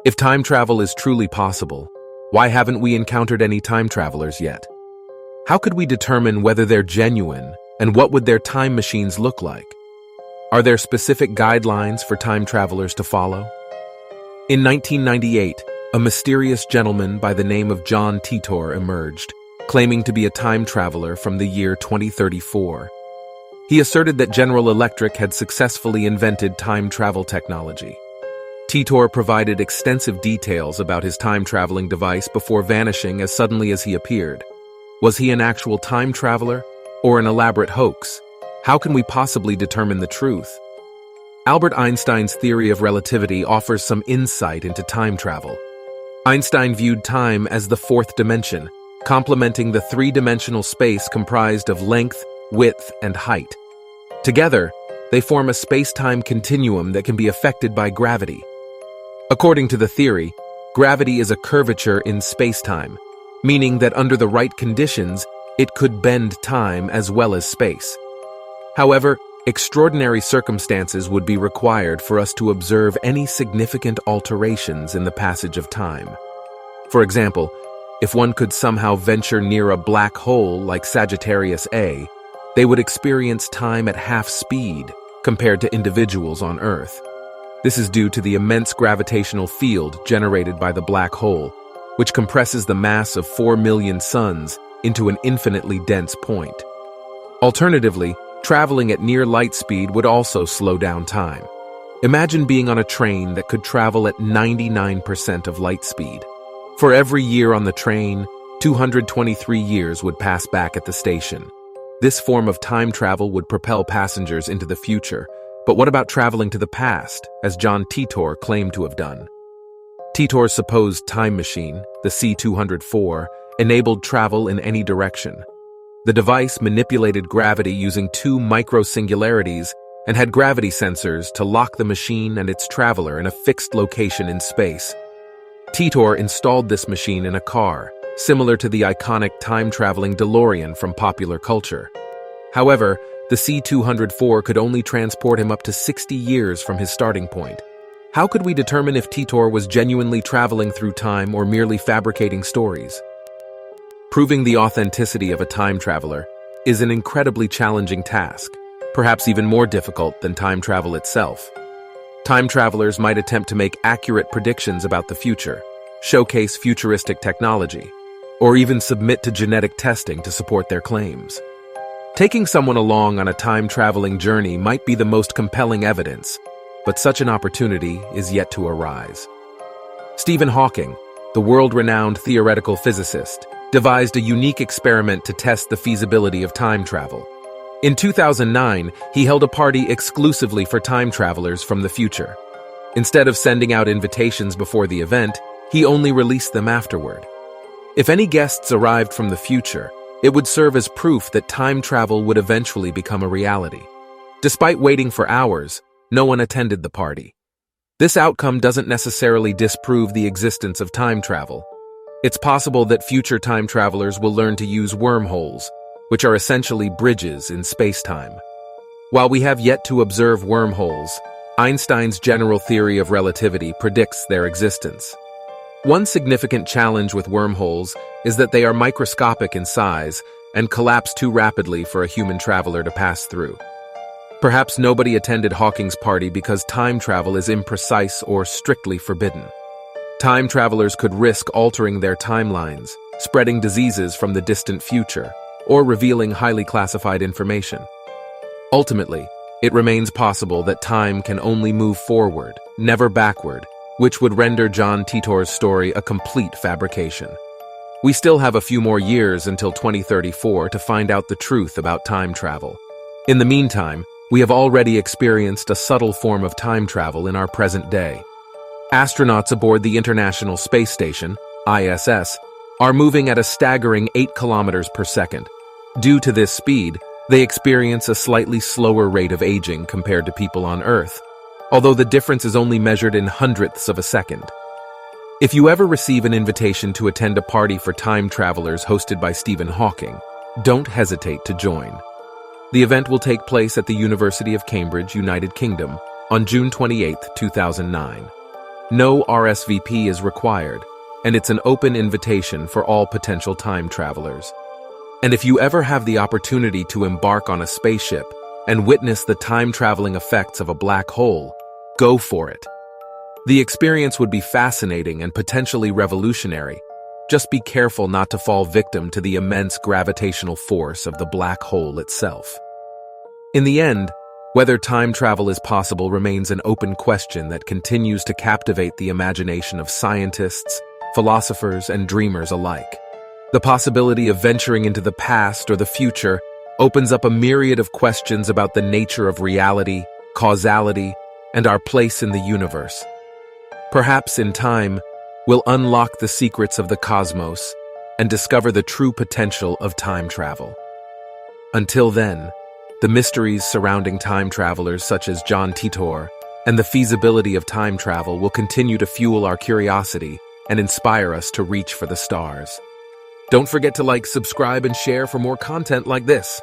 If time travel is truly possible, why haven't we encountered any time travelers yet? How could we determine whether they're genuine, and what would their time machines look like? Are there specific guidelines for time travelers to follow? In 1998, a mysterious gentleman by the name of John Titor emerged, claiming to be a time traveler from the year 2034. He asserted that General Electric had successfully invented time travel technology. Titor provided extensive details about his time-traveling device before vanishing as suddenly as he appeared. Was he an actual time traveler or an elaborate hoax? How can we possibly determine the truth? Albert Einstein's theory of relativity offers some insight into time travel. Einstein viewed time as the fourth dimension, complementing the three-dimensional space comprised of length, width, and height. Together, they form a space-time continuum that can be affected by gravity. According to the theory, gravity is a curvature in space-time, meaning that under the right conditions, it could bend time as well as space. However, extraordinary circumstances would be required for us to observe any significant alterations in the passage of time. For example, if one could somehow venture near a black hole like Sagittarius A, they would experience time at half speed compared to individuals on Earth. This is due to the immense gravitational field generated by the black hole, which compresses the mass of 4 million suns into an infinitely dense point. Alternatively, traveling at near light speed would also slow down time. Imagine being on a train that could travel at 99% of light speed. For every year on the train, 223 years would pass back at the station. This form of time travel would propel passengers into the future. But what about traveling to the past, as John Titor claimed to have done? Titor's supposed time machine, the C-204, enabled travel in any direction. The device manipulated gravity using 2 microsingularities and had gravity sensors to lock the machine and its traveler in a fixed location in space. Titor installed this machine in a car, similar to the iconic time-traveling DeLorean from popular culture. However, the C-204 could only transport him up to 60 years from his starting point. How could we determine if Titor was genuinely traveling through time or merely fabricating stories? Proving the authenticity of a time traveler is an incredibly challenging task, perhaps even more difficult than time travel itself. Time travelers might attempt to make accurate predictions about the future, showcase futuristic technology, or even submit to genetic testing to support their claims. Taking someone along on a time-traveling journey might be the most compelling evidence, but such an opportunity is yet to arise. Stephen Hawking, the world-renowned theoretical physicist, devised a unique experiment to test the feasibility of time travel. In 2009, he held a party exclusively for time travelers from the future. Instead of sending out invitations before the event, he only released them afterward. If any guests arrived from the future, it would serve as proof that time travel would eventually become a reality. Despite waiting for hours, no one attended the party. This outcome doesn't necessarily disprove the existence of time travel. It's possible that future time travelers will learn to use wormholes, which are essentially bridges in space-time. While we have yet to observe wormholes, Einstein's general theory of relativity predicts their existence. One significant challenge with wormholes is that they are microscopic in size and collapse too rapidly for a human traveler to pass through. Perhaps nobody attended Hawking's party because time travel is imprecise or strictly forbidden. Time travelers could risk altering their timelines, spreading diseases from the distant future, or revealing highly classified information. Ultimately, it remains possible that time can only move forward, never backward, which would render John Titor's story a complete fabrication. We still have a few more years until 2034 to find out the truth about time travel. In the meantime, we have already experienced a subtle form of time travel in our present day. Astronauts aboard the International Space Station, ISS, are moving at a staggering 8 kilometers per second. Due to this speed, they experience a slightly slower rate of aging compared to people on Earth, although the difference is only measured in hundredths of a second. If you ever receive an invitation to attend a party for time travelers hosted by Stephen Hawking, don't hesitate to join. The event will take place at the University of Cambridge, United Kingdom, on June 28, 2009. No RSVP is required, and it's an open invitation for all potential time travelers. And if you ever have the opportunity to embark on a spaceship and witness the time-traveling effects of a black hole, go for it. The experience would be fascinating and potentially revolutionary. Just be careful not to fall victim to the immense gravitational force of the black hole itself. In the end, whether time travel is possible remains an open question that continues to captivate the imagination of scientists, philosophers, and dreamers alike. The possibility of venturing into the past or the future opens up a myriad of questions about the nature of reality, causality, and our place in the universe. Perhaps in time, we'll unlock the secrets of the cosmos and discover the true potential of time travel. Until then, the mysteries surrounding time travelers such as John Titor and the feasibility of time travel will continue to fuel our curiosity and inspire us to reach for the stars. Don't forget to like, subscribe, and share for more content like this.